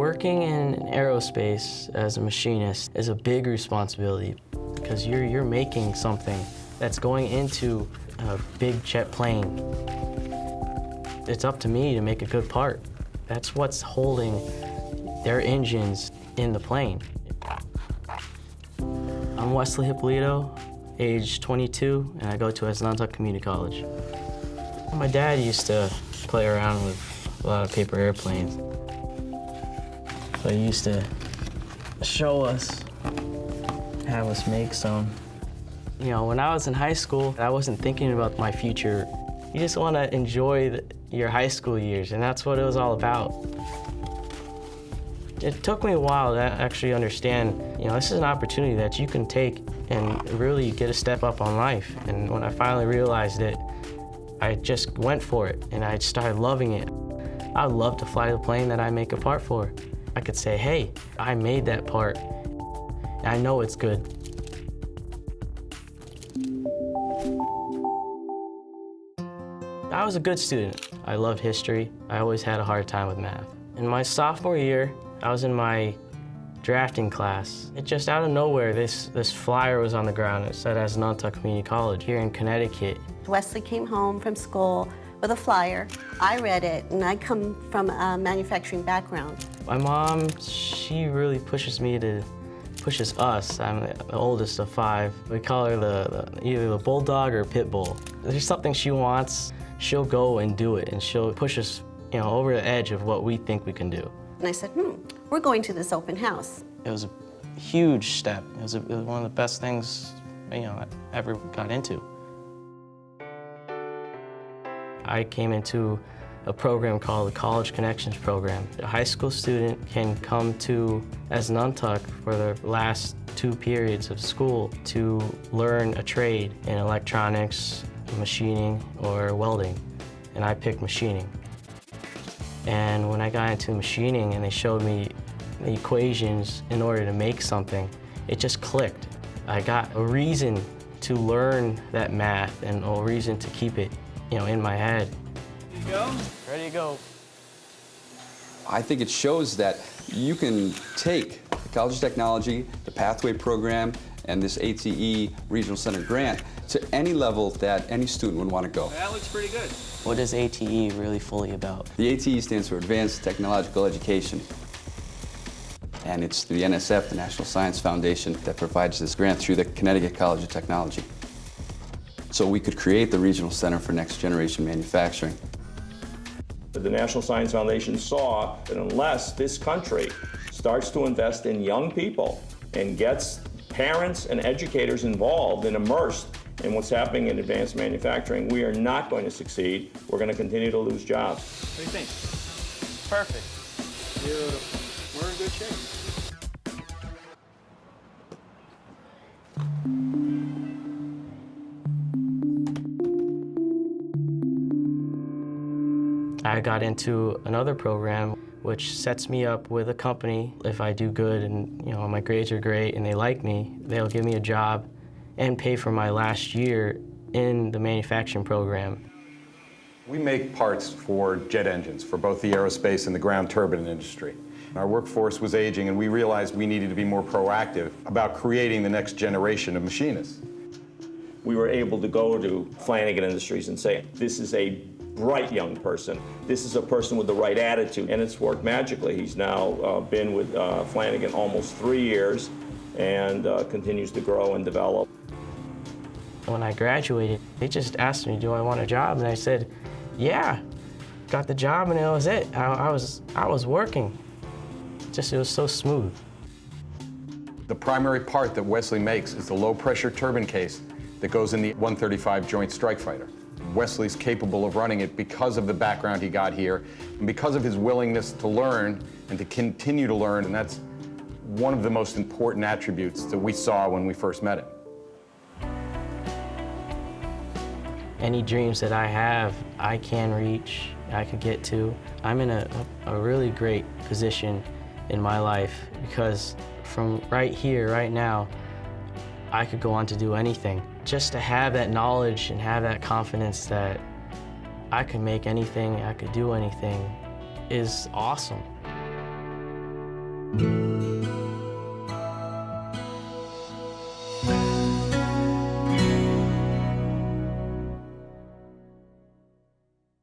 Working in aerospace as a machinist is a big responsibility because you're making something that's going into a big jet plane. It's up to me to make a good part. That's what's holding their engines in the plane. I'm Wesley Hippolito, age 22, and I go to Nantucket Community College. My dad used to play around with a lot of paper airplanes. So he used to show us, have us make some. You know, when I was in high school, I wasn't thinking about my future. You just want to enjoy your high school years, and that's what it was all about. It took me a while to actually understand, you know, this is an opportunity that you can take and really get a step up on life. And when I finally realized it, I just went for it, and I started loving it. I would love to fly the plane that I make a part for. I could say, hey, I made that part, and I know it's good. I was a good student. I loved history. I always had a hard time with math. In my sophomore year, I was in my drafting class. It just out of nowhere, this flyer was on the ground. It said as Nantucket Community College here in Connecticut. Wesley came home from school with a flyer. I read it, and I come from a manufacturing background. My mom, she really pushes us. I'm the oldest of 5. We call her either the bulldog or pit bull. If there's something she wants, she'll go and do it, and she'll push us, you know, over the edge of what we think we can do. And I said, we're going to this open house. It was a huge step. It was one of the best things, you know, I ever got into. I came into a program called the College Connections Program. A high school student can come to Nantucket for the last 2 periods of school to learn a trade in electronics, machining, or welding, and I picked machining. And when I got into machining and they showed me the equations in order to make something, it just clicked. I got a reason to learn that math and a reason to keep it, you know, in my head. Ready to go? Ready to go. I think it shows that you can take the College of Technology, the Pathway Program, and this ATE Regional Center grant to any level that any student would want to go. That looks pretty good. What is ATE really fully about? The ATE stands for Advanced Technological Education. And it's the NSF, the National Science Foundation, that provides this grant through the Connecticut College of Technology. So we could create the Regional Center for Next Generation Manufacturing. The National Science Foundation saw that unless this country starts to invest in young people and gets parents and educators involved and immersed in what's happening in advanced manufacturing, we are not going to succeed. We're going to continue to lose jobs. What do you think? Perfect. Beautiful. We're in good shape. I got into another program which sets me up with a company. If I do good and, you know, my grades are great and they like me, they'll give me a job and pay for my last year in the manufacturing program. We make parts for jet engines for both the aerospace and the ground turbine industry. Our workforce was aging, and we realized we needed to be more proactive about creating the next generation of machinists. We were able to go to Flanagan Industries and say, this is a bright young person. This is a person with the right attitude, and it's worked magically. He's now been with Flanagan almost 3 years and continues to grow and develop. When I graduated, they just asked me, do I want a job? And I said, yeah. Got the job, and that was it. I was working. It was so smooth. The primary part that Wesley makes is the low-pressure turbine case that goes in the 135 Joint Strike Fighter. Wesley's capable of running it because of the background he got here and because of his willingness to learn and to continue to learn, and that's one of the most important attributes that we saw when we first met him. Any dreams that I have, I can reach, I could get to. I'm in a really great position in my life because from right here, right now, I could go on to do anything. Just to have that knowledge and have that confidence that I could make anything, I could do anything is awesome. you.